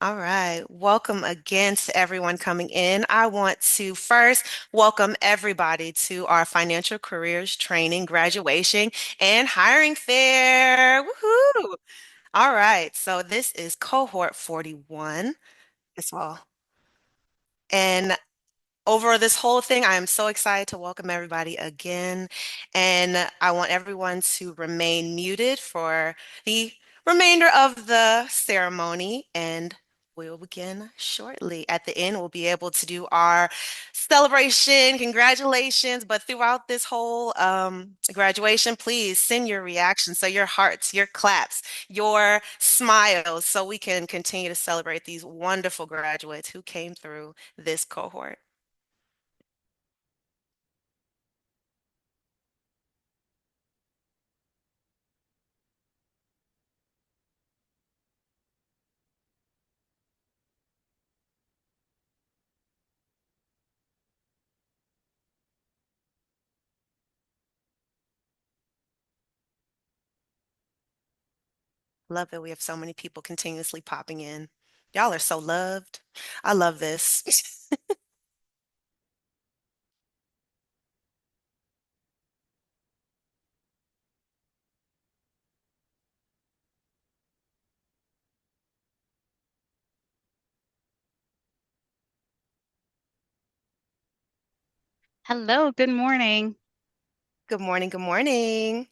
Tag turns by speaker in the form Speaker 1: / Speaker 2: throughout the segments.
Speaker 1: All right. Welcome again to everyone coming in. I want to first welcome everybody to our financial careers training, graduation, and hiring fair. Woohoo! All right. So this is cohort 41 as well. And over this whole thing, I am so excited to welcome everybody again. And I want everyone to remain muted for the remainder of the ceremony. And we'll begin shortly. At the end, we'll be able to do our celebration, congratulations. But throughout this whole graduation, please send your reactions. So your hearts, your claps, your smiles, so we can continue to celebrate these wonderful graduates who came through this cohort. Love that we have so many people continuously popping in. Y'all are so loved. I love this.
Speaker 2: Hello, good morning.
Speaker 1: Good morning. Good morning.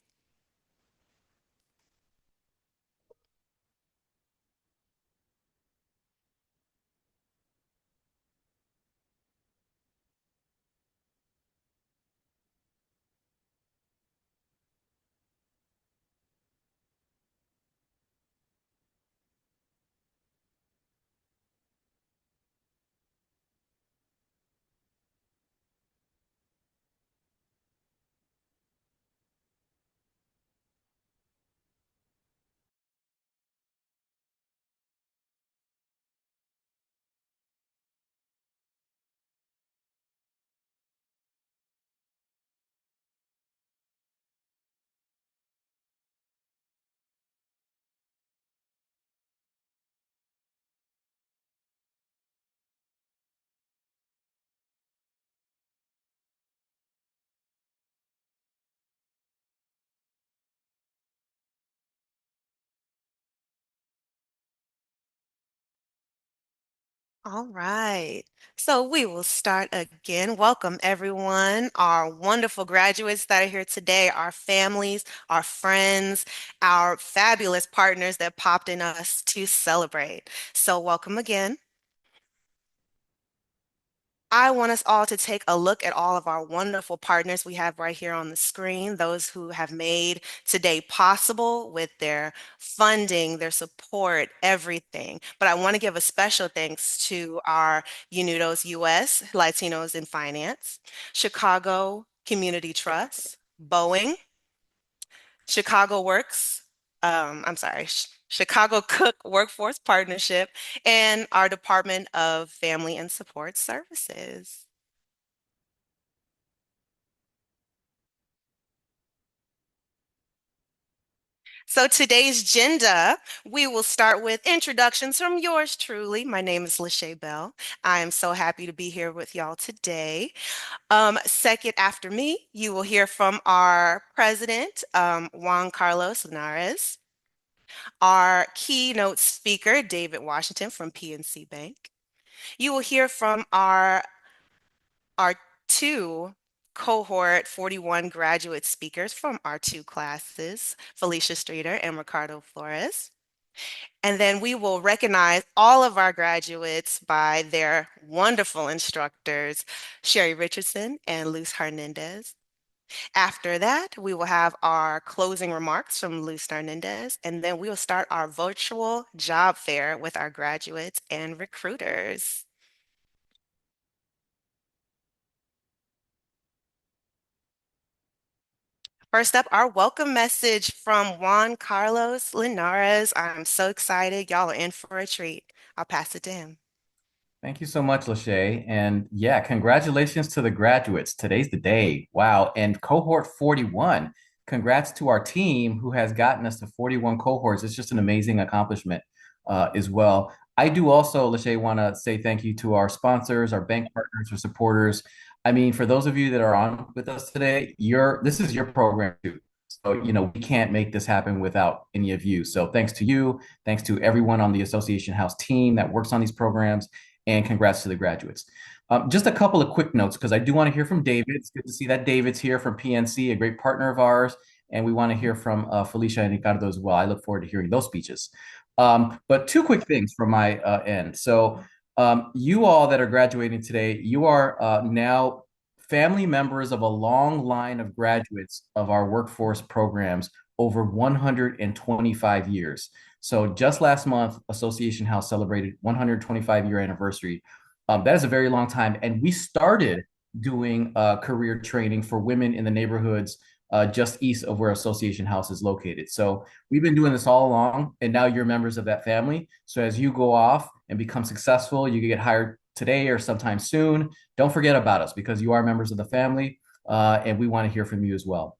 Speaker 1: All right. So we will start again. Welcome, everyone, our wonderful graduates that are here today, our families, our friends, our fabulous partners that popped in us to celebrate. So, welcome again. I want us all to take a look at all of our wonderful partners we have right here on the screen, those who have made today possible with their funding, their support, everything. But I want to give a special thanks to our UnidosUS Latinos in Finance, Chicago Community Trust, Boeing, Chicago Works, I'm sorry, Chicago Cook Workforce Partnership, and our Department of Family and Support Services. So today's agenda, we will start with introductions from yours truly. My name is Lachey Bell. I am so happy to be here with y'all today. Second, after me, you will hear from our president, Juan Carlos Linares, our keynote speaker, David Washington from PNC Bank. You will hear from our two cohort 41 graduate speakers from our two classes, Felicia Streeter and Ricardo Flores. And then we will recognize all of our graduates by their wonderful instructors, Sherry Richardson and Luz Hernandez. After that, we will have our closing remarks from Luz Hernandez, and then we will start our virtual job fair with our graduates and recruiters. First up, our welcome message from Juan Carlos Linares. I'm so excited. Y'all are in for a treat. I'll pass it to him.
Speaker 3: Thank you so much, Lachey. And yeah, congratulations to the graduates. Today's the day. Wow. And cohort 41, congrats to our team who has gotten us to 41 cohorts. It's just an amazing accomplishment as well. I do also, Lachey, want to say thank you to our sponsors, our bank partners, our supporters. I mean, for those of you that are on with us today, this is your program too. So, we can't make this happen without any of you. So thanks to you, thanks to everyone on the Association House team that works on these programs, and congrats to the graduates. Just a couple of quick notes, because I do want to hear from David. It's good to see that David's here from PNC, a great partner of ours. And we want to hear from Felicia and Ricardo as well. I look forward to hearing those speeches. But two quick things from my end. So, you all that are graduating today, you are now family members of a long line of graduates of our workforce programs over 125 years. So, just last month, Association House celebrated 125-year anniversary. That is a very long time. And we started doing career training for women in the neighborhoods just east of where Association House is located. So we've been doing this all along, and now you're members of that family. So as you go off and become successful, you get hired today or sometime soon. Don't forget about us because you are members of the family, and we want to hear from you as well.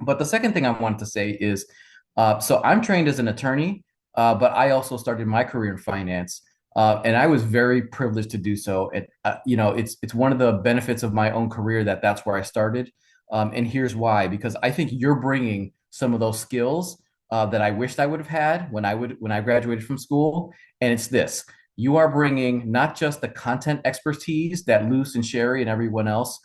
Speaker 3: But the second thing I wanted to say is, so I'm trained as an attorney, but I also started my career in finance. And I was very privileged to do so. It's one of the benefits of my own career that's where I started. And here's why, because I think you're bringing some of those skills that I wished I would have had when I graduated from school. And it's this: you are bringing not just the content expertise that Luce and Sherry and everyone else,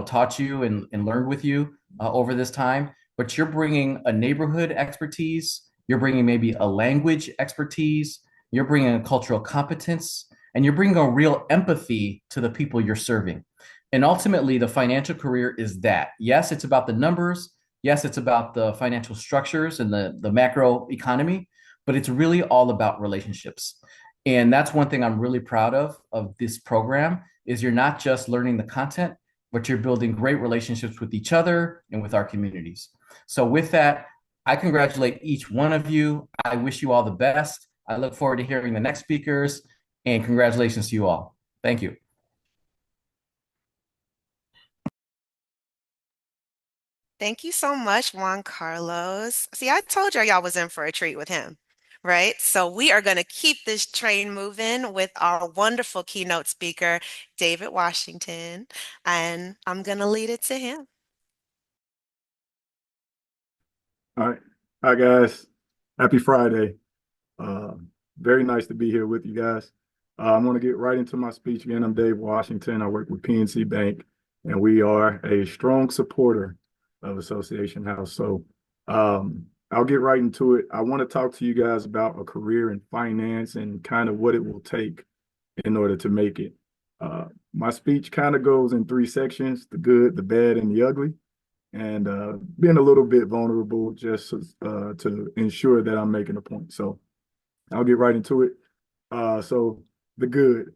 Speaker 3: taught you and learned with you over this time, but you're bringing a neighborhood expertise. You're bringing maybe a language expertise. You're bringing a cultural competence, and you're bringing a real empathy to the people you're serving. And ultimately, the financial career is that. Yes, it's about the numbers. Yes, it's about the financial structures and the macro economy, but it's really all about relationships. And that's one thing I'm really proud of this program is you're not just learning the content, but you're building great relationships with each other and with our communities. So with that, I congratulate each one of you. I wish you all the best. I look forward to hearing the next speakers, and congratulations to you all. Thank you.
Speaker 1: Thank you so much, Juan Carlos. See, I told y'all was in for a treat with him, right? So we are going to keep this train moving with our wonderful keynote speaker, David Washington, and I'm going to lead it to him.
Speaker 2: All right. Hi, guys. Happy Friday. Uh, Very nice to be here with you guys. I'm going to get right into my speech again. I'm Dave Washington. I work with PNC Bank, and we are a strong supporter of Association House. So I'll get right into it. I want to talk to you guys about a career in finance and kind of what it will take in order to make it. My speech kind of goes in three sections: the good, the bad, and the ugly, and being a little bit vulnerable just to ensure that I'm making a point. So I'll get right into it. So the good,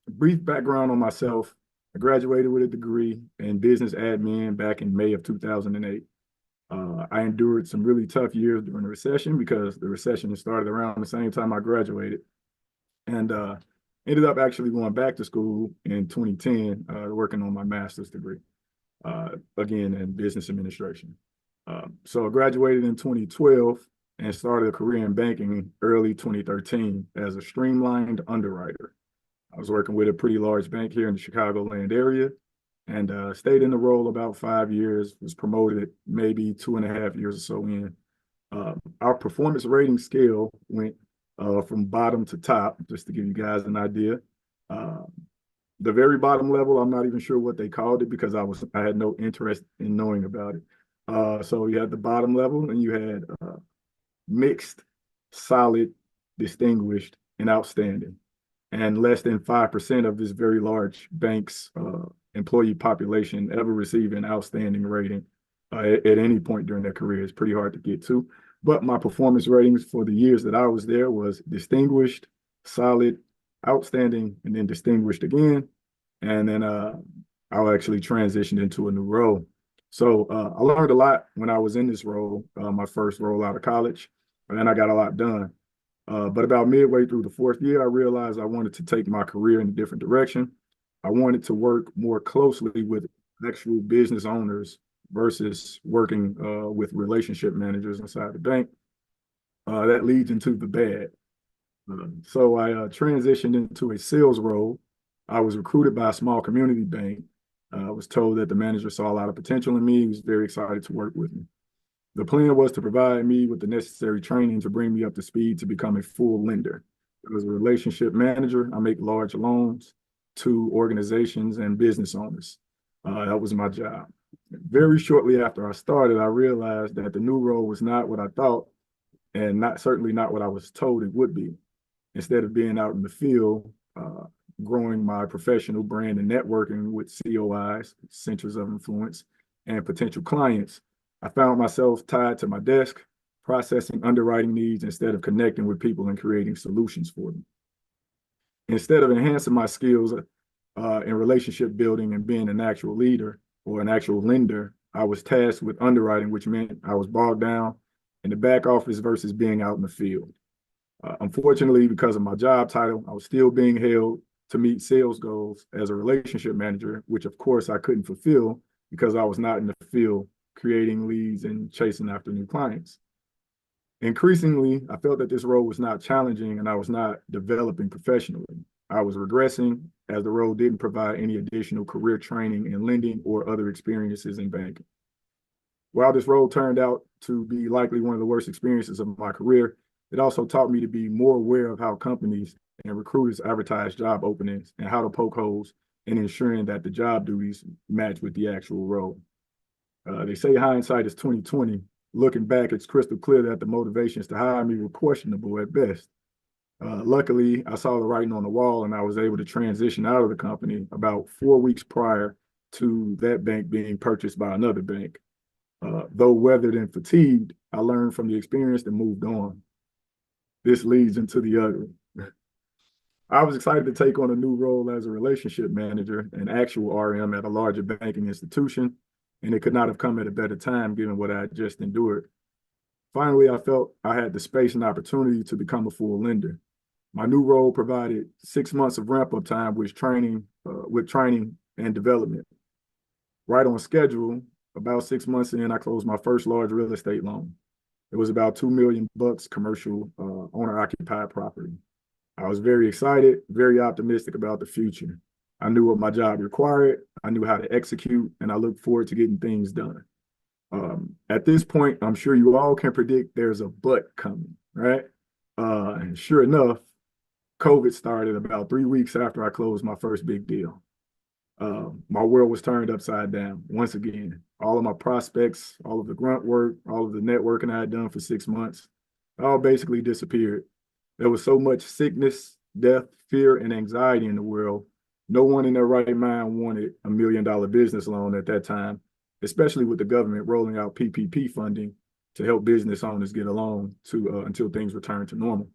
Speaker 2: brief background on myself. I graduated with a degree in business admin back in May of 2008. I endured some really tough years during the recession because the recession started around the same time I graduated, and ended up actually going back to school in 2010, working on my master's degree, again in business administration. So I graduated in 2012 and started a career in banking early 2013 as a streamlined underwriter. I was working with a pretty large bank here in the Chicagoland area, and stayed in the role about 5 years, was promoted maybe 2.5 years or so in. Our performance rating scale went from bottom to top, just to give you guys an idea. Uh, the very bottom level, I'm not even sure what they called it because I had no interest in knowing about it. So you had the bottom level, and you had mixed, solid, distinguished, and outstanding. And less than 5% of this very large bank's employee population ever receive an outstanding rating at any point during their career. It's pretty hard to get to. But my performance ratings for the years that I was there was distinguished, solid, outstanding, and then distinguished again. And then I'll actually transition into a new role. So I learned a lot when I was in this role, my first role out of college, and then I got a lot done. But about midway through the fourth year, I realized I wanted to take my career in a different direction. I wanted to work more closely with actual business owners versus working with relationship managers inside the bank. That leads into the bad. So I transitioned into a sales role. I was recruited by a small community bank. I was told that the manager saw a lot of potential in me. He was very excited to work with me. The plan was to provide me with the necessary training to bring me up to speed to become a full lender. As a relationship manager, I make large loans to organizations and business owners. That was my job. Very shortly after I started, I realized that the new role was not what I thought and not certainly not what I was told it would be. Instead of being out in the field, growing my professional brand and networking with COIs, centers of influence, and potential clients, I found myself tied to my desk, processing underwriting needs instead of connecting with people and creating solutions for them. Instead of enhancing my skills in relationship building and being an actual leader or an actual lender, I was tasked with underwriting, which meant I was bogged down in the back office versus being out in the field. Unfortunately, because of my job title, I was still being held to meet sales goals as a relationship manager, which of course I couldn't fulfill because I was not in the field creating leads and chasing after new clients. Increasingly, I felt that this role was not challenging and I was not developing professionally. I was regressing as the role didn't provide any additional career training in lending or other experiences in banking. While this role turned out to be likely one of the worst experiences of my career, it also taught me to be more aware of how companies and recruiters advertise job openings and how to poke holes in ensuring that the job duties match with the actual role. They say hindsight is 2020. Looking back, it's crystal clear that the motivations to hire me were questionable at best. Luckily, I saw the writing on the wall and I was able to transition out of the company about 4 weeks prior to that bank being purchased by another bank. Though weathered and fatigued, I learned from the experience and moved on. This leads into the ugly. I was excited to take on a new role as a relationship manager, an actual RM at a larger banking institution, and it could not have come at a better time given what I had just endured. Finally, I felt I had the space and opportunity to become a full lender. My new role provided 6 months of ramp-up time with training and development. Right on schedule, about 6 months in, I closed my first large real estate loan. It was about $2 million commercial owner-occupied property. I was very excited, very optimistic about the future. I knew what my job required, I knew how to execute, and I looked forward to getting things done. At this point, I'm sure you all can predict there's a but coming, right? And sure enough, COVID started about 3 weeks after I closed my first big deal. My world was turned upside down once again. All of my prospects, all of the grunt work, all of the networking I had done for 6 months, all basically disappeared. There was so much sickness, death, fear, and anxiety in the world. No one in their right mind wanted $1 million business loan at that time, especially with the government rolling out PPP funding to help business owners get a loan until things return to normal.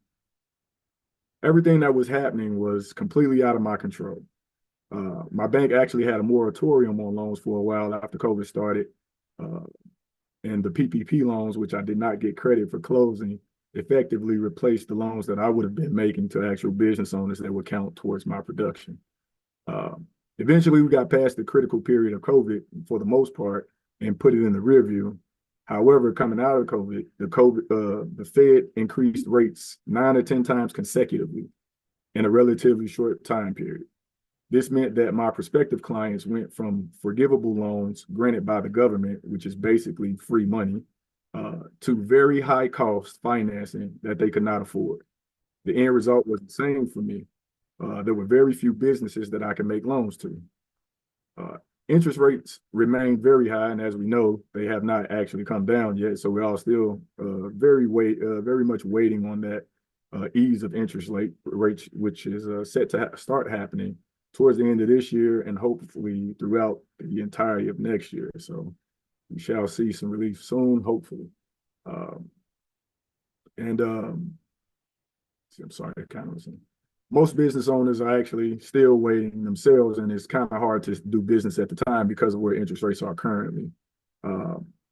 Speaker 2: Everything that was happening was completely out of my control. My bank actually had a moratorium on loans for a while after COVID started. And the PPP loans, which I did not get credit for closing, effectively replaced the loans that I would have been making to actual business owners that would count towards my production. Eventually, we got past the critical period of COVID for the most part and put it in the rear view. However, coming out of COVID, the Fed increased rates 9 or 10 times consecutively in a relatively short time period. This meant that my prospective clients went from forgivable loans granted by the government, which is basically free money, to very high cost financing that they could not afford. The end result was the same for me. There were very few businesses that I could make loans to. Interest rates remain very high, and as we know, they have not actually come down yet. So we're all still very much waiting on that ease of interest rates, which is set to start happening towards the end of this year and hopefully throughout the entirety of next year. So we shall see some relief soon, hopefully. I'm sorry, kind of most business owners are actually still waiting themselves, and it's kind of hard to do business at the time because of where interest rates are currently.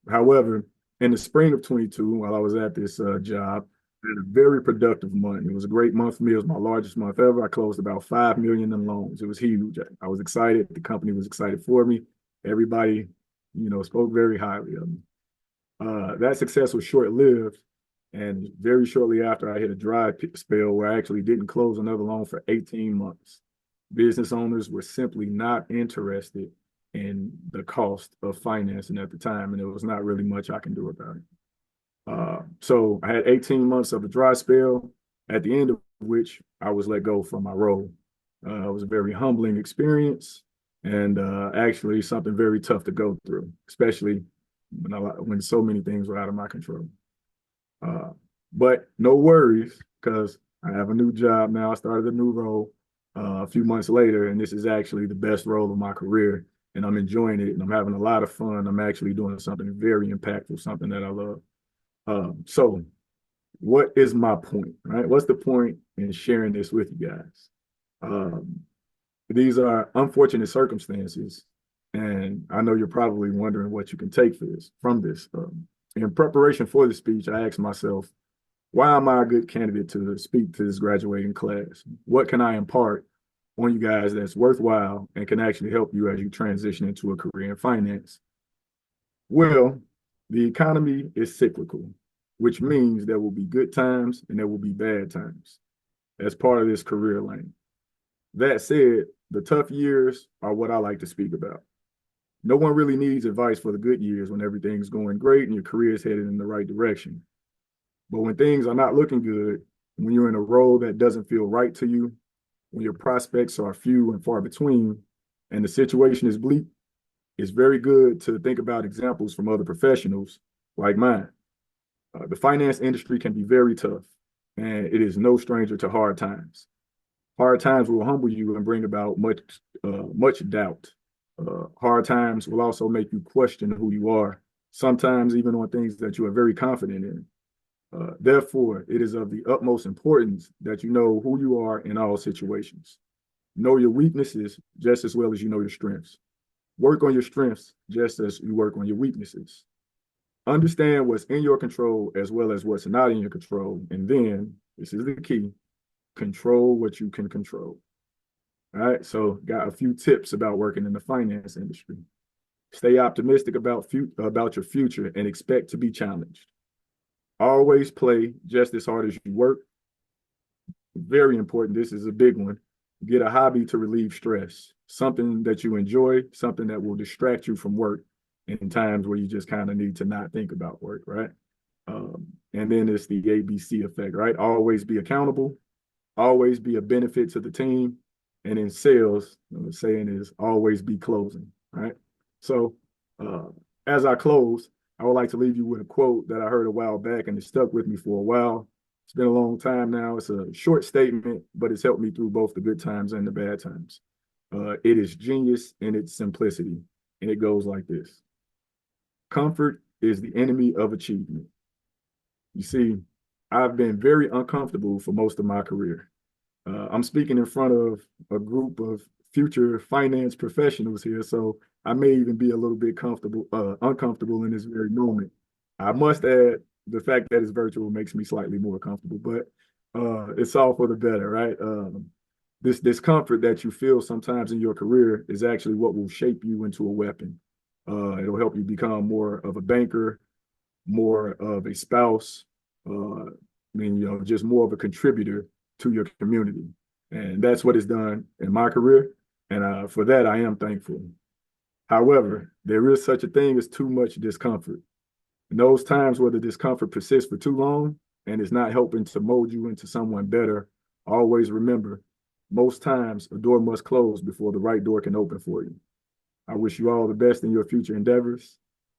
Speaker 2: However, in the spring of 22, while I was at this job, I had a very productive month. It was a great month for me. It was my largest month ever. I closed about 5 million in loans. It was huge. I was excited. The company was excited for me. Everybody, spoke very highly of me. That success was short-lived And very shortly after, I hit a dry spell where I actually didn't close another loan for 18 months. Business owners were simply not interested in the cost of financing at the time, and there was not really much I can do about it. So I had 18 months of a dry spell, at the end of which I was let go from my role. It was a very humbling experience and actually something very tough to go through, especially when so many things were out of my control. Uh, but no worries, because I have a new job now. I started a new role a few months later, and this is actually the best role of my career. And I'm enjoying it, and I'm having a lot of fun. I'm actually doing something very impactful, something that I love. So what is my point, right? What's the point in sharing this with you guys? Um, these are unfortunate circumstances, and I know you're probably wondering what you can take from this. In preparation for the speech, I asked myself, why am I a good candidate to speak to this graduating class? What can I impart on you guys that's worthwhile and can actually help you as you transition into a career in finance? Well, the economy is cyclical, which means there will be good times and there will be bad times as part of this career lane. That said, the tough years are what I like to speak about. No one really needs advice for the good years when everything's going great and your career is headed in the right direction. But when things are not looking good, when you're in a role that doesn't feel right to you, when your prospects are few and far between, and the situation is bleak, it's very good to think about examples from other professionals like mine. The finance industry can be very tough, and it is no stranger to hard times. Hard times will humble you and bring about much doubt. Hard times will also make you question who you are, sometimes even on things that you are very confident in. Therefore, it is of the utmost importance that you know who you are in all situations. Know your weaknesses just as well as you know your strengths. Work on your strengths just as you work on your weaknesses. Understand what's in your control as well as what's not in your control. And then, this is the key, control what you can control. All right, so got a few tips about working in the finance industry. Stay optimistic about your future and expect to be challenged. Always play just as hard as you work. Very important. This is a big one. Get a hobby to relieve stress, something that you enjoy, something that will distract you from work in times where you just kind of need to not think about work, right? And then it's the ABC effect, right? Always be accountable, always be a benefit to the team. And in sales, the saying is always be closing, right? So uh, as I close, I would like to leave you with a quote that I heard a while back and it stuck with me for a while. It's been a long time now. It's a short statement, but it's helped me through both the good times and the bad times. It is genius in its simplicity. And it goes like this: comfort is the enemy of achievement. You see, I've been very uncomfortable for most of my career. I'm speaking in front of a group of future finance professionals here, so I may even be a little bit uncomfortable in this very moment. I must add, the fact that it's virtual makes me slightly more comfortable, but it's all for the better, right? This discomfort that you feel sometimes in your career is actually what will shape you into a weapon. It'll help you become more of a banker, more of a spouse, just more of a contributor to your community. And that's what it's done in my career. And for that, I am thankful. However, there is such a thing as too much discomfort. In those times where the discomfort persists for too long and is not helping to mold you into someone better, always remember, most times a door must close before the right door can open for you. I wish you all the best in your future endeavors.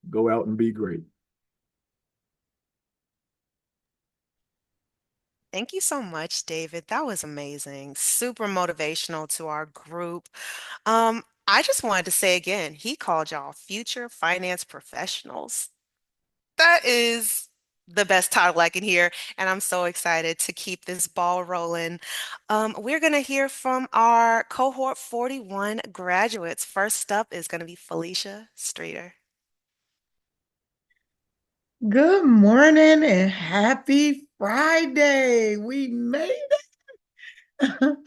Speaker 2: Go out and be great.
Speaker 1: Thank you so much, David. That was amazing. Super motivational to our group. I just wanted to say again, he called y'all future finance professionals. That is the best title I can hear, and I'm so excited to keep this ball rolling. We're going to hear from our cohort 41 graduates. First up is going to be Felicia Streeter.
Speaker 4: Good morning and happy Friday. We made it.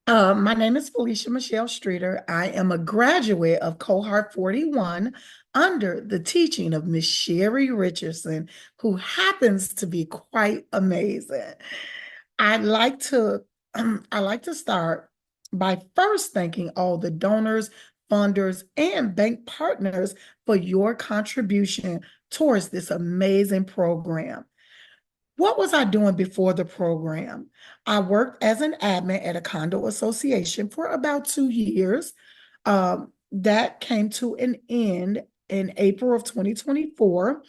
Speaker 4: My name is Felicia Michelle Streeter. I am a graduate of Cohort 41. under the teaching of Miss Sherry Richardson, who happens to be quite amazing. I'd like to I like to start by first thanking all the donors, funders, and bank partners for your contribution towards this amazing program. What was I doing before the program? I worked as an admin at a condo association for about 2 years. That came to an end in April of 2024.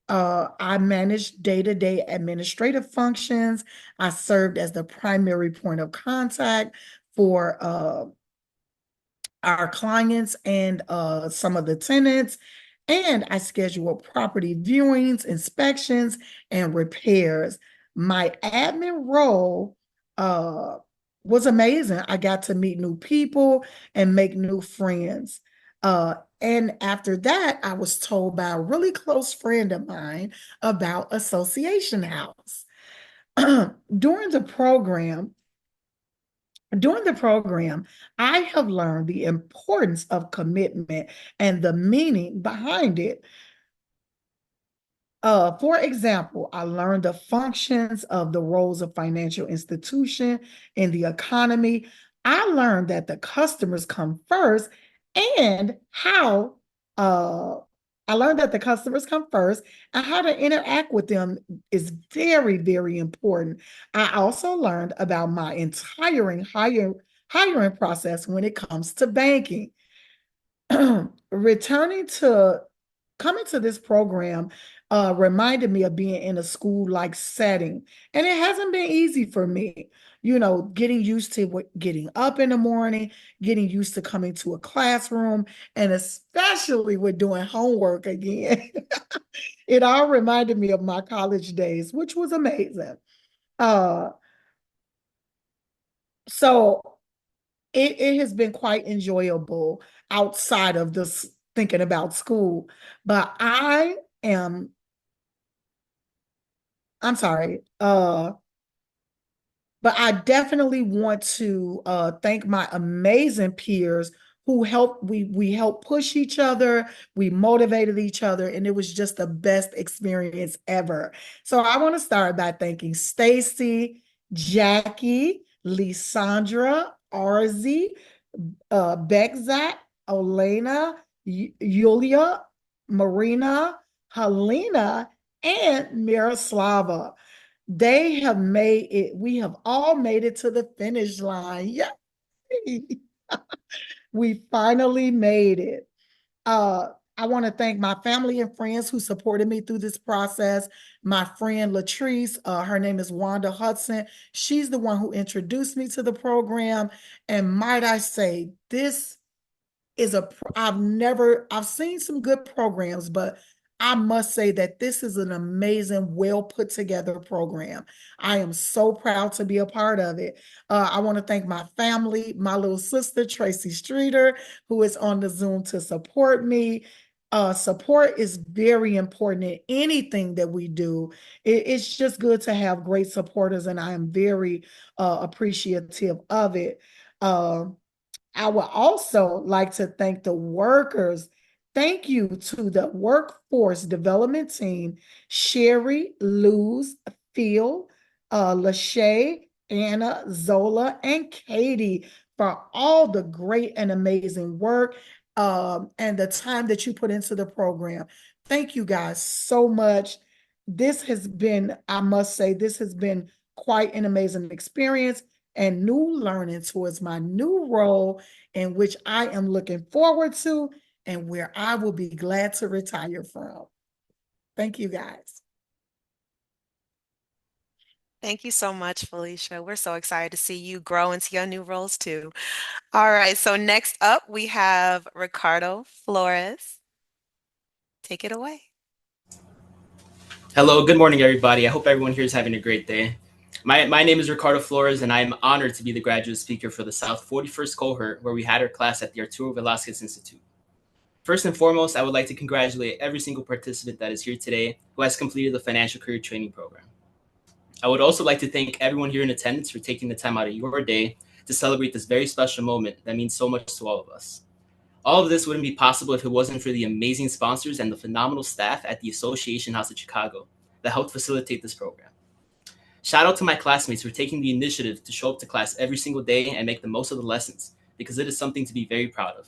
Speaker 4: I managed day-to-day administrative functions. I served as the primary point of contact for our clients and some of the tenants. And I scheduled property viewings, inspections, and repairs. My admin role was amazing. I got to meet new people and make new friends. And after that, I was told by a really close friend of mine about Association House. During the program, during the program, I have learned the importance of commitment and the meaning behind it. For example, I learned the functions of the roles of financial institution in the economy. I learned that the customers come first and how I learned that the customers come first and how to interact with them is very, very important. I also learned about my entire hiring process when it comes to banking. Returning to coming to this program reminded me of being in a school-like setting, and it hasn't been easy for me. Getting used to getting up in the morning, getting used to coming to a classroom, and especially with doing homework again. It all reminded me of my college days, which was amazing. Uh, so it has been quite enjoyable outside of this thinking about school. But am, I'm sorry, but I definitely want to thank my amazing peers who helped. We helped push each other, we motivated each other, and it was just the best experience ever. So I want to start by thanking Stacy, Jackie, Lisandra, Arzi, Bekzat, Olena, Yulia, Marina, Helena, and Miroslava. They have made it, we have all made it to the finish line. Yay! We finally made it. I want to thank my family and friends who supported me through this process. My friend Latrice, her name is Wanda Hudson. She's the one who introduced me to the program. And might I say, this is I've seen some good programs, but I must say that this is an amazing, well put together program. I am so proud to be a part of it. I want to thank my family, my little sister, Tracy Streeter, who is on the Zoom to support me. Support is very important in anything that we do. It's just good to have great supporters, and I am very appreciative of it. I would also like to thank the workers. Thank you to the workforce development team, Sherry, Luz, Phil, Lachey, Anna, Zola, and Katie for all the great and amazing work and the time that you put into the program. Thank you guys so much. This has been, I must say, this has been quite an amazing experience and new learning towards my new role in which I am looking forward to and where I will be glad to retire from. Thank you, guys.
Speaker 1: Thank you so much, Felicia. We're so excited to see you grow into your new roles too. All right, so next up we have Ricardo Flores. Take it away.
Speaker 5: Hello, good morning, everybody. I hope everyone here is having a great day. My name is Ricardo Flores, and I am honored to be the graduate speaker for the South 41st Cohort, where we had our class at the Arturo Velasquez Institute. First and foremost, I would like to congratulate every single participant that is here today who has completed the Financial Career Training Program. I would also like to thank everyone here in attendance for taking the time out of your day to celebrate this very special moment that means so much to all of us. All of this wouldn't be possible if it wasn't for the amazing sponsors and the phenomenal staff at the Association House of Chicago that helped facilitate this program. Shout out to my classmates for taking the initiative to show up to class every single day and make the most of the lessons, because it is something to be very proud of.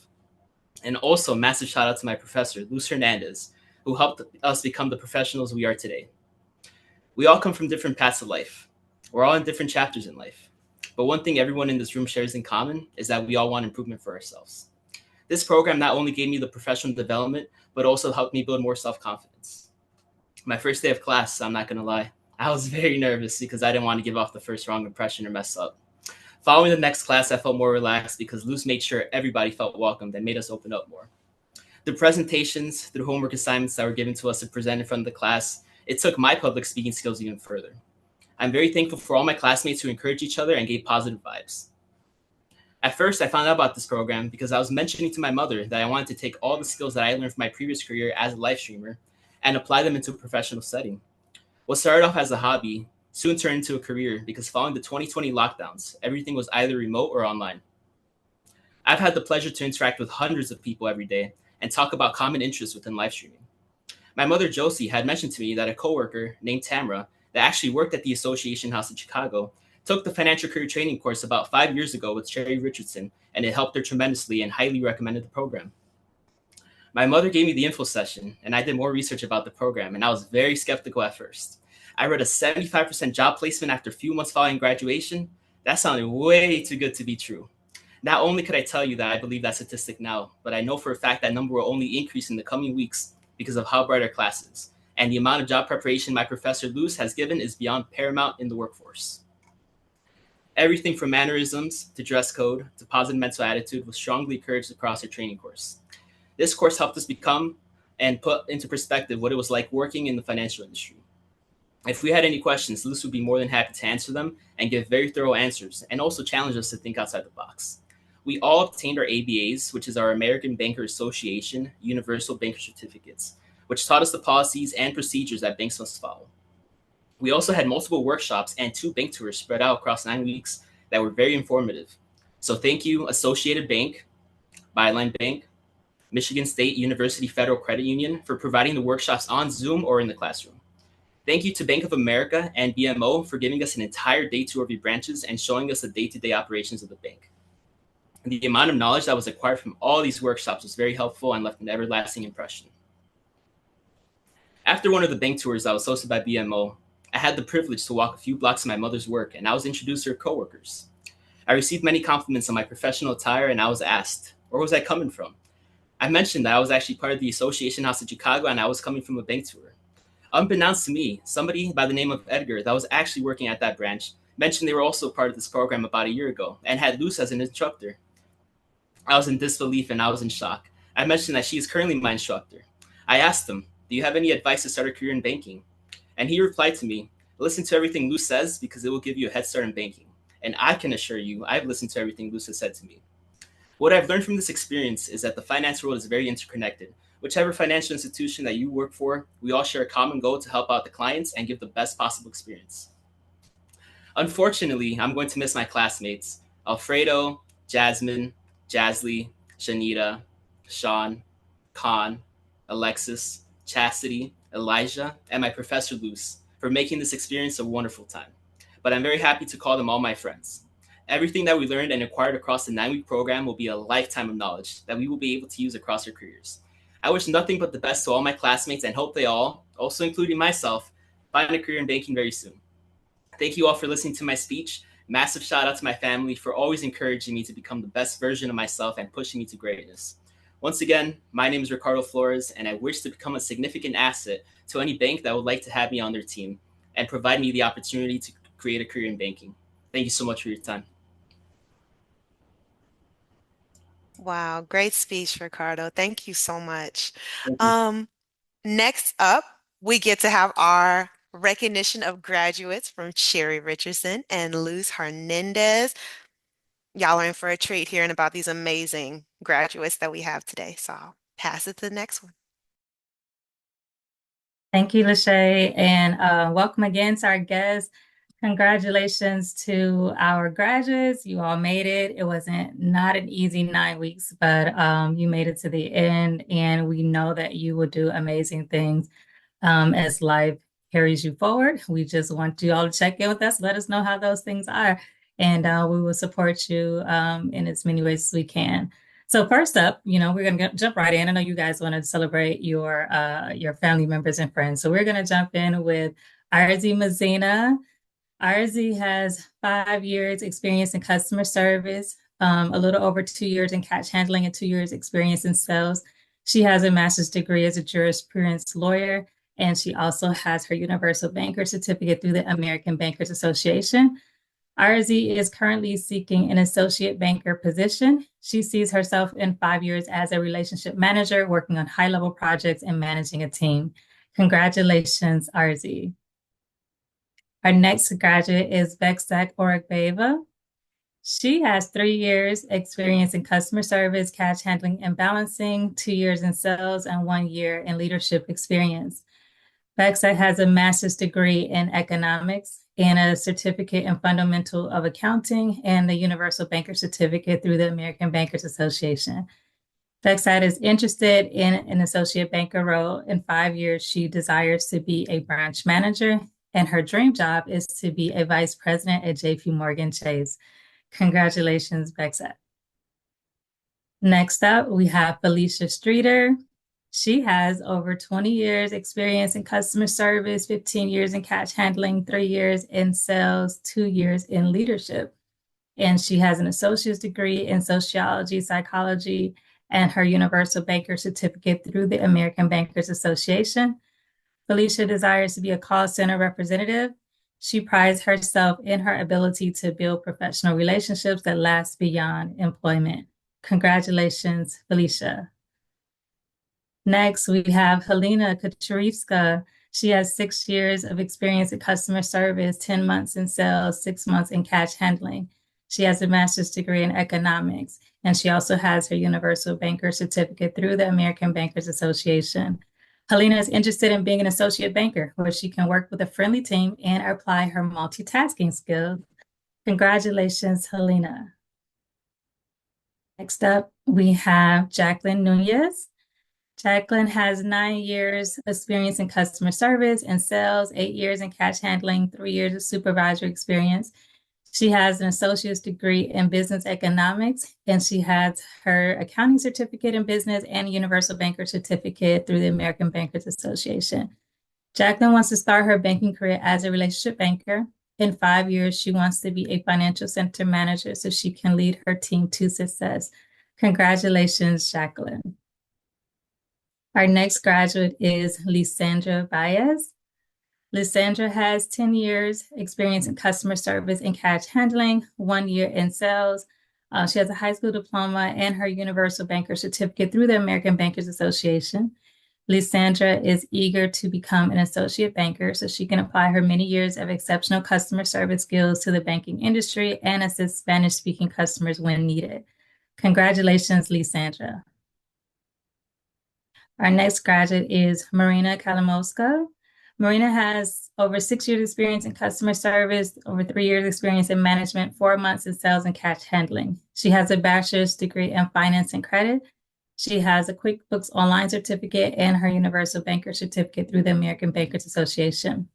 Speaker 5: And also, massive shout out to my professor, Luz Hernandez, who helped us become the professionals we are today. We all come from different paths of life. We're all in different chapters in life. But one thing everyone in this room shares in common is that we all want improvement for ourselves. This program not only gave me the professional development, but also helped me build more self-confidence. My first day of class, I'm not going to lie, I was very nervous because I didn't want to give off the first wrong impression or mess up. Following the next class, I felt more relaxed because Luz made sure everybody felt welcomed and made us open up more. The presentations, through homework assignments that were given to us to present in front of the class, it took my public speaking skills even further. I'm very thankful for all my classmates who encouraged each other and gave positive vibes. At first, I found out about this program because I was mentioning to my mother that I wanted to take all the skills that I learned from my previous career as a live streamer and apply them into a professional setting. What started off as a hobby soon turned into a career because following the 2020 lockdowns, everything was either remote or online. I've had the pleasure to interact with hundreds of people every day and talk about common interests within live streaming. My mother, Josie, had mentioned to me that a coworker named Tamra that actually worked at the Association House in Chicago took the financial career training course about 5 years ago with Sherry Richardson, and it helped her tremendously and highly recommended the program. My mother gave me the info session, and I did more research about the program, and I was very skeptical at first. I read a 75% job placement after a few months following graduation. That sounded way too good to be true. Not only could I tell you that I believe that statistic now, but I know for a fact that number will only increase in the coming weeks because of how bright our class is. And the amount of job preparation my professor Luz has given is beyond paramount in the workforce. Everything from mannerisms to dress code to positive mental attitude was strongly encouraged across our training course. This course helped us become and put into perspective what it was like working in the financial industry. If we had any questions, Luz would be more than happy to answer them and give very thorough answers, and also challenge us to think outside the box. We all obtained our ABAs, which is our American Banker Association Universal Banker Certificates, which taught us the policies and procedures that banks must follow. We also had multiple workshops and 2 bank tours spread out across 9 weeks that were very informative. So thank you, Associated Bank, Byline Bank, Michigan State University Federal Credit Union for providing the workshops on Zoom or in the classroom. Thank you to Bank of America and BMO for giving us an entire day tour of your branches and showing us the day-to-day operations of the bank. The amount of knowledge that was acquired from all these workshops was very helpful and left an everlasting impression. After one of the bank tours that was hosted by BMO, I had the privilege to walk a few blocks of my mother's work, and I was introduced to her coworkers. I received many compliments on my professional attire, and I was asked, where was I coming from? I mentioned that I was actually part of the Association House of Chicago, and I was coming from a bank tour. Unbeknownst to me, somebody by the name of Edgar that was actually working at that branch mentioned they were also part of this program about a year ago and had Luz as an instructor. I was in disbelief and I was in shock. I mentioned that she is currently my instructor. I asked him, do you have any advice to start a career in banking? And he replied to me, listen to everything Luz says because it will give you a head start in banking. And I can assure you, I've listened to everything Luz has said to me. What I've learned from this experience is that the finance world is very interconnected. Whichever financial institution that you work for, we all share a common goal to help out the clients and give the best possible experience. Unfortunately, I'm going to miss my classmates, Alfredo, Jasmine, Jasley, Shanita, Sean, Khan, Alexis, Chastity, Elijah, and my professor Luz for making this experience a wonderful time. But I'm very happy to call them all my friends. Everything that we learned and acquired across the 9-week program will be a lifetime of knowledge that we will be able to use across our careers. I wish nothing but the best to all my classmates and hope they all, also including myself, find a career in banking very soon. Thank you all for listening to my speech. Massive shout out to my family for always encouraging me to become the best version of myself and pushing me to greatness. Once again, my name is Ricardo Flores, and I wish to become a significant asset to any bank that would like to have me on their team and provide me the opportunity to create a career in banking. Thank you so much for your time.
Speaker 1: Wow, great speech, Ricardo. Thank you so much.
Speaker 2: Thank you.
Speaker 1: Um, Next up, we get to have our recognition of graduates from Sherry Richardson and Luz Hernandez. Y'all are in for a treat hearing about these amazing graduates that we have today. So I'll pass it to the next one.
Speaker 6: Thank you, Lachey, and welcome again to our guests. Congratulations to our graduates. You all made it. It wasn't not an easy 9 weeks, but you made it to the end, and we know that you will do amazing things as life carries you forward. We just want you all to check in with us, let us know how those things are, and we will support you in as many ways as we can. So first up, we're going to jump right in. I know you guys want to celebrate your family members and friends, so we're going to jump in with Arzi Mazina. RZ has 5 years experience in customer service, a little over 2 years in cash handling, and 2 years experience in sales. She has a master's degree as a jurisprudence lawyer, and she also has her Universal Banker certificate through the American Bankers Association. RZ is currently seeking an associate banker position. She sees herself in 5 years as a relationship manager, working on high-level projects and managing a team. Congratulations, RZ. Our next graduate is Beksak Oragbeva. She has 3 years experience in customer service, cash handling, and balancing, 2 years in sales, and 1 year in leadership experience. Beksak has a master's degree in economics and a certificate in fundamental of accounting and the Universal Banker certificate through the American Bankers Association. Beksak is interested in an associate banker role. In 5 years, she desires to be a branch manager, and her dream job is to be a vice president at JP Morgan Chase. Congratulations, Beksak. Next up, we have Felicia Streeter. She has over 20 years experience in customer service, 15 years in cash handling, 3 years in sales, 2 years in leadership. And she has an associate's degree in sociology, psychology, and her Universal Banker certificate through the American Bankers Association. Felicia desires to be a call center representative. She prides herself in her ability to build professional relationships that last beyond employment. Congratulations, Felicia. Next, we have Helena Kaczorowska. She has 6 years of experience in customer service, 10 months in sales, 6 months in cash handling. She has a master's degree in economics, and she also has her Universal Banker certificate through the American Bankers Association. Helena is interested in being an associate banker, where she can work with a friendly team and apply her multitasking skills. Congratulations, Helena. Next up, we have Jacqueline Nunez. Jacqueline has 9 years experience in customer service and sales, 8 years in cash handling, 3 years of supervisory experience. She has an associate's degree in business economics, and she has her accounting certificate in business and Universal Banker certificate through the American Bankers Association. Jacqueline wants to start her banking career as a relationship banker. In 5 years, she wants to be a financial center manager so she can lead her team to success. Congratulations, Jacqueline. Our next graduate is Lisandra Baez. Lysandra has 10 years experience in customer service and cash handling, 1 year in sales. She has a high school diploma and her Universal Banker certificate through the American Bankers Association. Lysandra is eager to become an associate banker so she can apply her many years of exceptional customer service skills to the banking industry and assist Spanish-speaking customers when needed. Congratulations, Lysandra. Our next graduate is Marina Kalamowska. Marina has over 6 years experience in customer service, over 3 years experience in management, 4 months in sales and cash handling. She has a bachelor's degree in finance and credit. She has a QuickBooks Online certificate and her Universal Banker certificate through the American Bankers Association.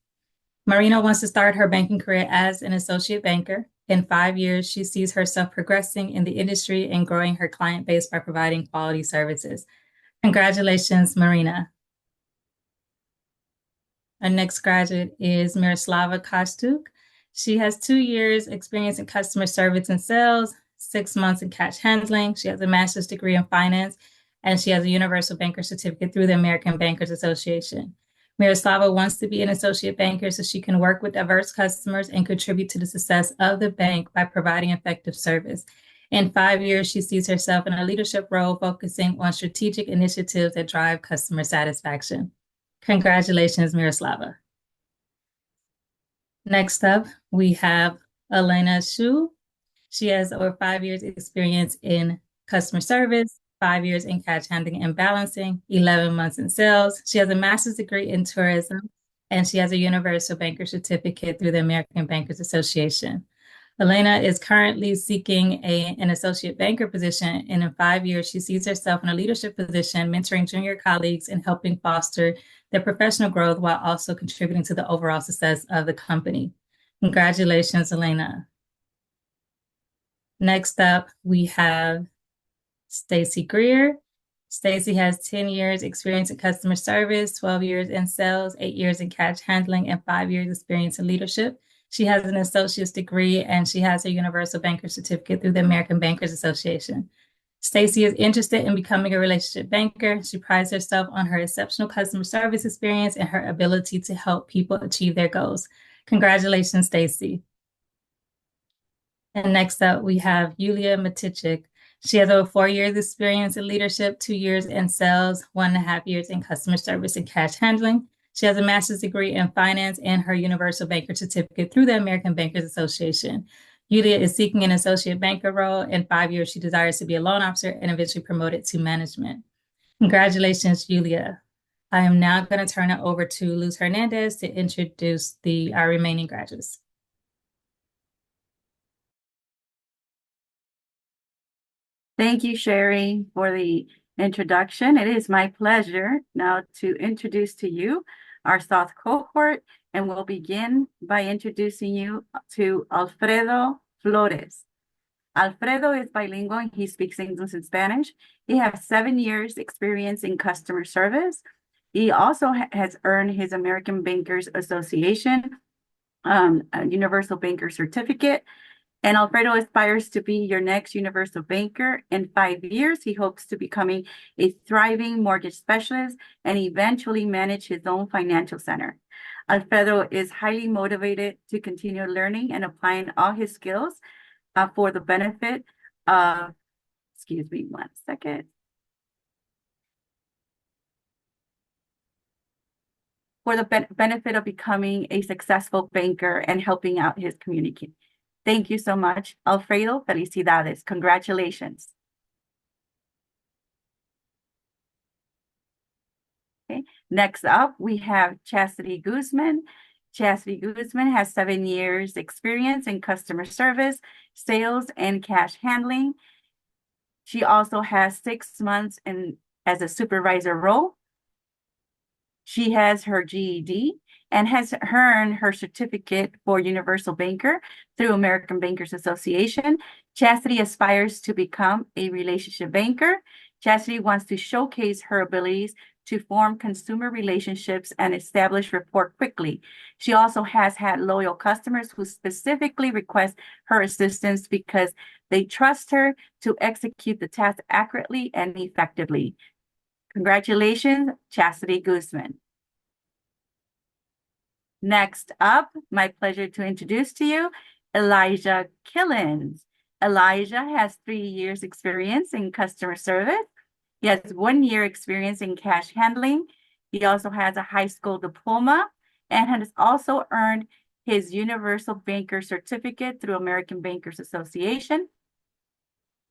Speaker 6: Marina wants to start her banking career as an associate banker. In 5 years, she sees herself progressing in the industry and growing her client base by providing quality services. Congratulations, Marina. Our next graduate is Miroslava Kostuk. She has 2 years experience in customer service and sales, 6 months in cash handling. She has a master's degree in finance, and she has a Universal Banker certificate through the American Bankers Association. Miroslava wants to be an associate banker so she can work with diverse customers and contribute to the success of the bank by providing effective service. In 5 years, she sees herself in a leadership role focusing on strategic initiatives that drive customer satisfaction. Congratulations, Miroslava. Next up, we have Elena Shu. She has over 5 years experience in customer service, 5 years in cash handling and balancing, 11 months in sales. She has a master's degree in tourism and she has a Universal Banker Certificate through the American Bankers Association. Elena is currently seeking an associate banker position, and in 5 years, she sees herself in a leadership position, mentoring junior colleagues and helping foster their professional growth while also contributing to the overall success of the company. Congratulations, Elena. Next up, we have Stacy Greer. Stacy has 10 years experience in customer service, 12 years in sales, 8 years in cash handling, and 5 years experience in leadership. She has an associate's degree and she has a Universal Banker Certificate through the American Bankers Association. Stacy is interested in becoming a relationship banker. She prides herself on her exceptional customer service experience and her ability to help people achieve their goals. Congratulations, Stacy. And next up, we have Yulia Matichik. She has over 4 years experience in leadership, 2 years in sales, 1.5 years in customer service and cash handling. She has a master's degree in finance and her Universal Banker Certificate through the American Bankers Association. Yulia is seeking an associate banker role. In 5 years, she desires to be a loan officer and eventually promoted to management. Congratulations, Yulia. I am now going to turn it over to Luz Hernandez to introduce our remaining graduates.
Speaker 7: Thank you, Sherry, for the introduction. It is my pleasure now to introduce to you our South cohort, and we'll begin by introducing you to Alfredo Flores. Alfredo is bilingual and he speaks English and Spanish. He has 7 years experience in customer service. He also has earned his American Bankers Association Universal Banker Certificate. And Alfredo aspires to be your next universal banker. In 5 years, he hopes to becoming a thriving mortgage specialist and eventually manage his own financial center. Alfredo is highly motivated to continue learning and applying all his skills for the benefit of, excuse me one second. For the benefit of becoming a successful banker and helping out his community. Thank you so much, Alfredo. Felicidades. Congratulations. Okay. Next up, we have Chastity Guzman. Chastity Guzman has 7 years experience in customer service, sales, and cash handling. She also has 6 months as a supervisor role. She has her GED and has earned her certificate for Universal Banker through American Bankers Association. Chastity aspires to become a relationship banker. Chastity wants to showcase her abilities to form consumer relationships and establish rapport quickly. She also has had loyal customers who specifically request her assistance because they trust her to execute the task accurately and effectively. Congratulations, Chastity Guzman. Next up, my pleasure to introduce to you, Elijah Killens. Elijah has 3 years experience in customer service. He has 1 year experience in cash handling. He also has a high school diploma and has also earned his Universal Banker Certificate through American Bankers Association.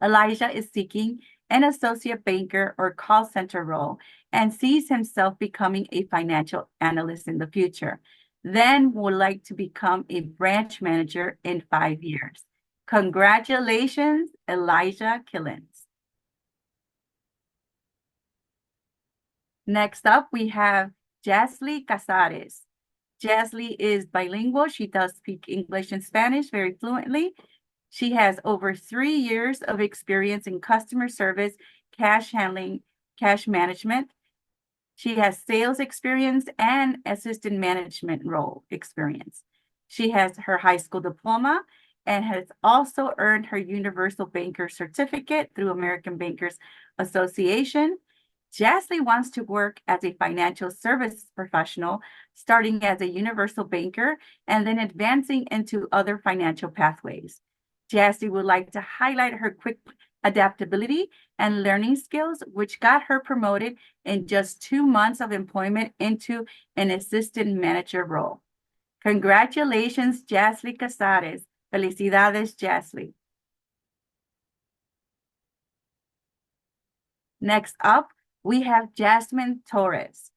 Speaker 7: Elijah is seeking an associate banker or call center role and sees himself becoming a financial analyst in the future. Then would like to become a branch manager in 5 years. Congratulations, Elijah Killens. Next up, we have Jasly Casares. Jasly is bilingual. She does speak English and Spanish very fluently. She has over 3 years of experience in customer service, cash handling, cash management. She has sales experience and assistant management role experience. She has her high school diploma and has also earned her Universal Banker Certificate through American Bankers Association. Jasly wants to work as a financial service professional, starting as a universal banker and then advancing into other financial pathways. Jasly would like to highlight her quick adaptability and learning skills, which got her promoted in just 2 months of employment into an assistant manager role. Congratulations, Jasly Casares. Felicidades, Jasly. Next up, we have Jasmine Torres.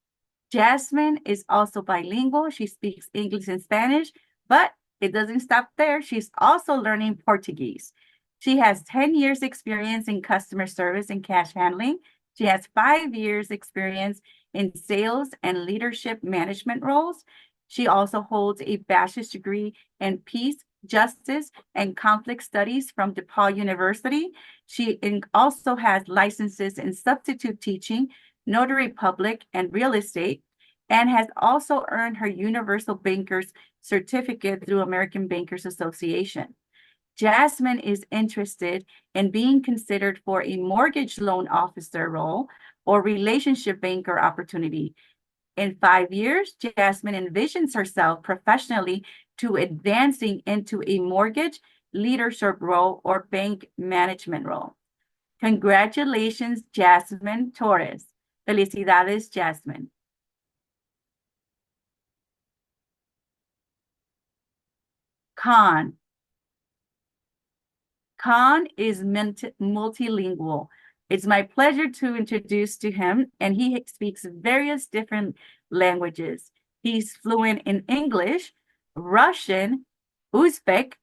Speaker 7: Jasmine is also bilingual. She speaks English and Spanish, but it doesn't stop there. She's also learning Portuguese. She has 10 years experience in customer service and cash handling. She has 5 years experience in sales and leadership management roles. She also holds a bachelor's degree in peace, justice, and conflict studies from DePaul University. She also has licenses in substitute teaching, notary public, and real estate, and has also earned her Universal Bankers Certificate through American Bankers Association. Jasmine is interested in being considered for a mortgage loan officer role or relationship banker opportunity. In 5 years, Jasmine envisions herself professionally to advancing into a mortgage leadership role or bank management role. Congratulations, Jasmine Torres. Felicidades, Jasmine. Khan. Khan is multilingual. It's my pleasure to introduce to him, and he speaks various different languages. He's fluent in English, Russian, Uzbek,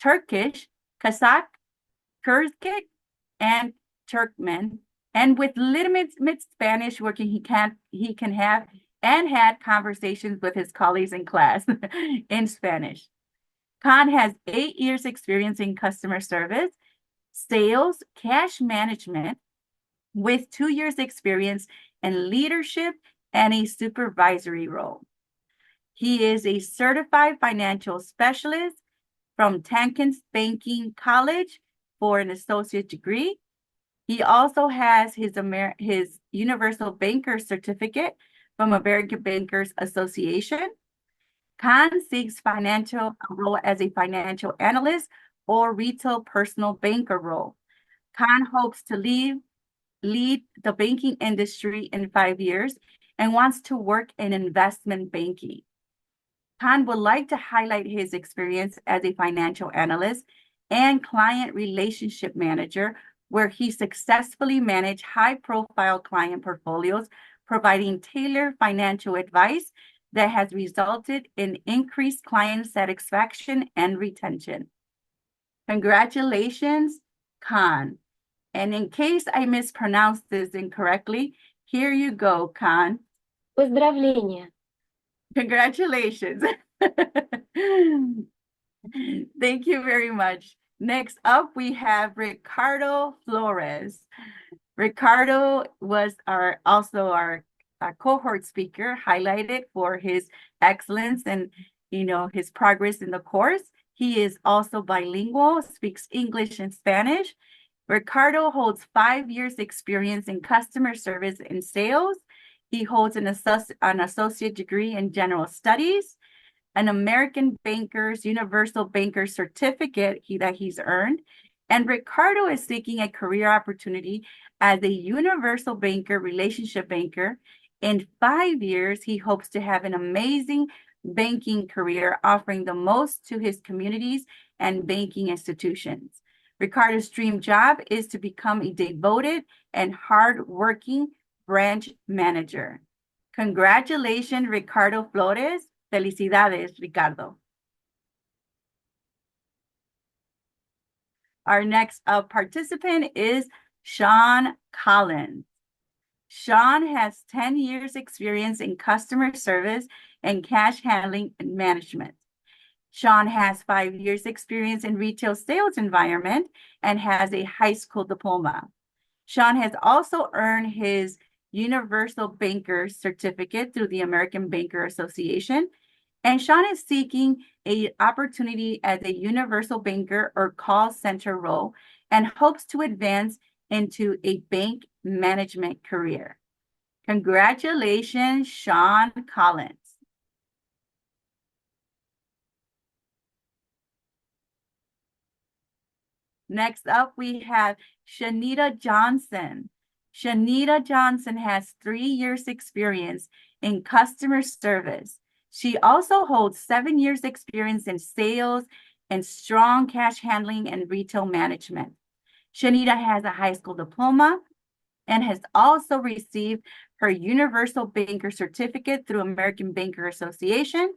Speaker 7: Turkish, Kazakh, Kyrgyz, and Turkmen. And with limited Spanish working, he can have and had conversations with his colleagues in class in Spanish. Khan has 8 years experience in customer service, sales, cash management, with 2 years experience in leadership and a supervisory role. He is a certified financial specialist from Tankins Banking College for an associate degree. He also has his Universal Banker Certificate from American Bankers Association. Khan seeks financial role as a financial analyst or retail personal banker role. Khan hopes to lead the banking industry in 5 years and wants to work in investment banking. Khan would like to highlight his experience as a financial analyst and client relationship manager, where he successfully managed high-profile client portfolios, providing tailored financial advice that has resulted in increased client satisfaction and retention. Congratulations, Khan. And in case I mispronounced this incorrectly, here you go, Khan.
Speaker 8: Поздравления.
Speaker 7: Congratulations. Thank you very much. Next up, we have Ricardo Flores. Ricardo was also our cohort speaker, highlighted for his excellence and his progress in the course. He is also bilingual, speaks English and Spanish. Ricardo holds 5 years experience in customer service and sales. He holds an associate degree in general studies, an American Bankers Universal Banker Certificate that he's earned. And Ricardo is seeking a career opportunity as a Universal Banker Relationship Banker. In 5 years, he hopes to have an amazing banking career, offering the most to his communities and banking institutions. Ricardo's dream job is to become a devoted and hardworking branch manager. Congratulations, Ricardo Flores. Felicidades, Ricardo. Our next participant is Sean Collins. Sean has 10 years experience in customer service and cash handling and management. Sean has 5 years experience in retail sales environment and has a high school diploma. Sean has also earned his Universal Banker Certificate through the American Banker Association. And Sean is seeking an opportunity as a Universal Banker or call center role and hopes to advance into a bank management career. Congratulations, Sean Collins. Next up, we have Shanita Johnson. Shanita Johnson has 3 years experience in customer service. She also holds 7 years experience in sales and strong cash handling and retail management. Shanita has a high school diploma, and has also received her Universal Banker Certificate through American Banker Association.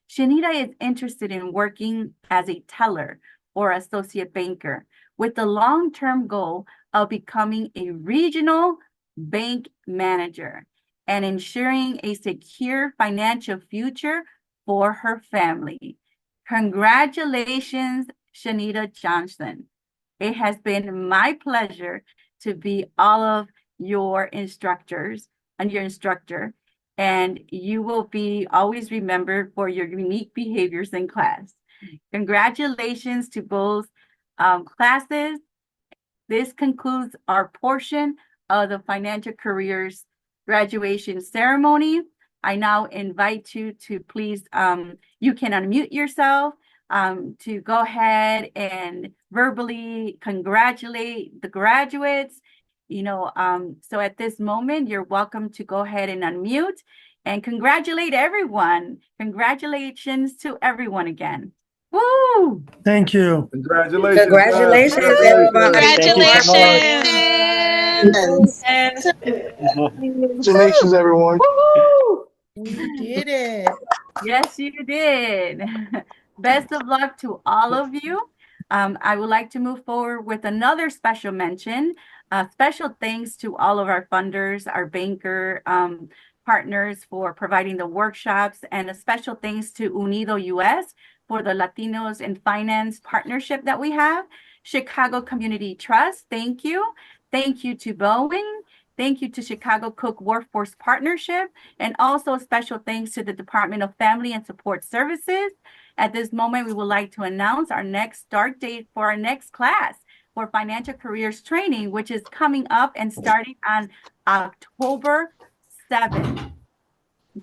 Speaker 7: Shanita is interested in working as a teller or associate banker with the long-term goal of becoming a regional bank manager and ensuring a secure financial future for her family. Congratulations, Shanita Johnson. It has been my pleasure to be all of your instructors and your instructor, and you will be always remembered for your unique behaviors in class. Congratulations to both classes. This concludes our portion of the Financial Careers graduation ceremony. I now invite you to please, you can unmute yourself to go ahead and verbally congratulate the graduates. So at this moment, you're welcome to go ahead and unmute and congratulate everyone. Congratulations to everyone again. Woo!
Speaker 8: Thank you.
Speaker 2: Congratulations, guys.
Speaker 9: Congratulations, everybody.
Speaker 10: Thank you so much.
Speaker 1: Congratulations.
Speaker 8: Congratulations, everyone.
Speaker 4: We did it.
Speaker 7: Yes, you did. Best of luck to all of you. I would like to move forward with another special mention. Special thanks to all of our funders, our banker partners for providing the workshops, and a special thanks to UnidosUS for the Latinos in Finance partnership that we have. Chicago Community Trust, thank you. Thank you to Boeing. Thank you to Chicago Cook Workforce Partnership, and also a special thanks to the Department of Family and Support Services. At this moment, we would like to announce our next start date for our next class for Financial Careers Training, which is coming up and starting on October 7th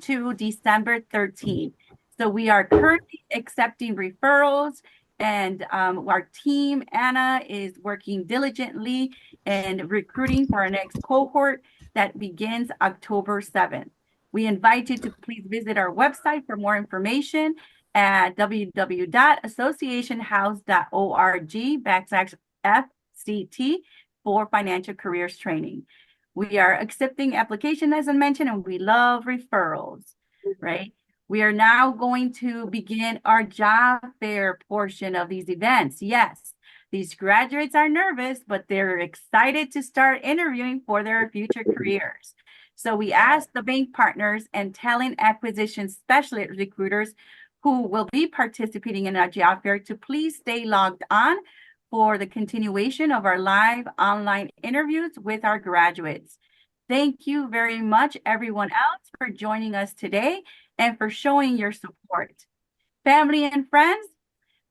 Speaker 7: to December 13th. So we are currently accepting referrals, and our team, Anna, is working diligently and recruiting for our next cohort that begins October 7th. We invite you to please visit our website for more information at www.associationhouse.org/FCT for Financial Careers Training. We are accepting application, as I mentioned, and we love referrals, right? We are now going to begin our job fair portion of these events. Yes, these graduates are nervous, but they're excited to start interviewing for their future careers. So we ask the bank partners and talent acquisition specialist recruiters who will be participating in our job fair to please stay logged on for the continuation of our live online interviews with our graduates. Thank you very much, everyone else, for joining us today and for showing your support. Family and friends,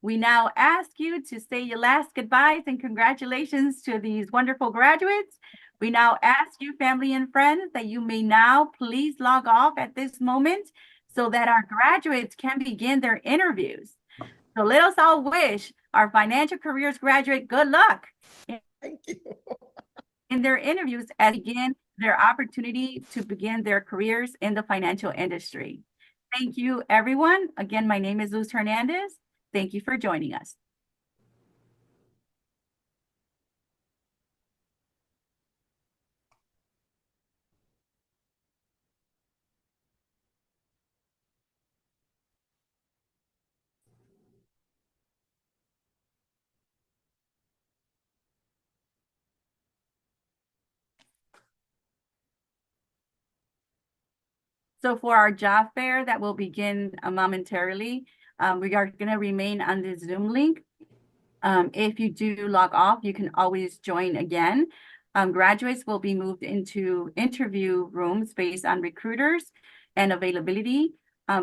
Speaker 7: we now ask you to say your last goodbyes and congratulations to these wonderful graduates. We now ask you, family and friends, that you may now please log off at this moment so that our graduates can begin their interviews. So let us all wish our Financial Careers graduate good luck in their interviews as they begin their opportunity to begin their careers in the financial industry. Thank you, everyone. Again, my name is Luz Hernandez. Thank you for joining us. So for our job fair that will begin momentarily, we are going to remain on the Zoom link. If you do log off, you can always join again. Graduates will be moved into interview rooms based on recruiters and availability.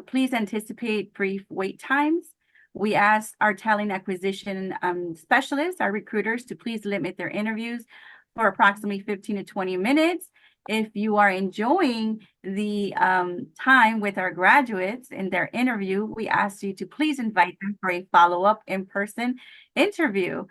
Speaker 7: Please anticipate brief wait times. We ask our talent acquisition specialists, our recruiters, to please limit their interviews for approximately 15 to 20 minutes. If you are enjoying the time with our graduates in their interview, we ask you to please invite them for a follow-up in-person interview.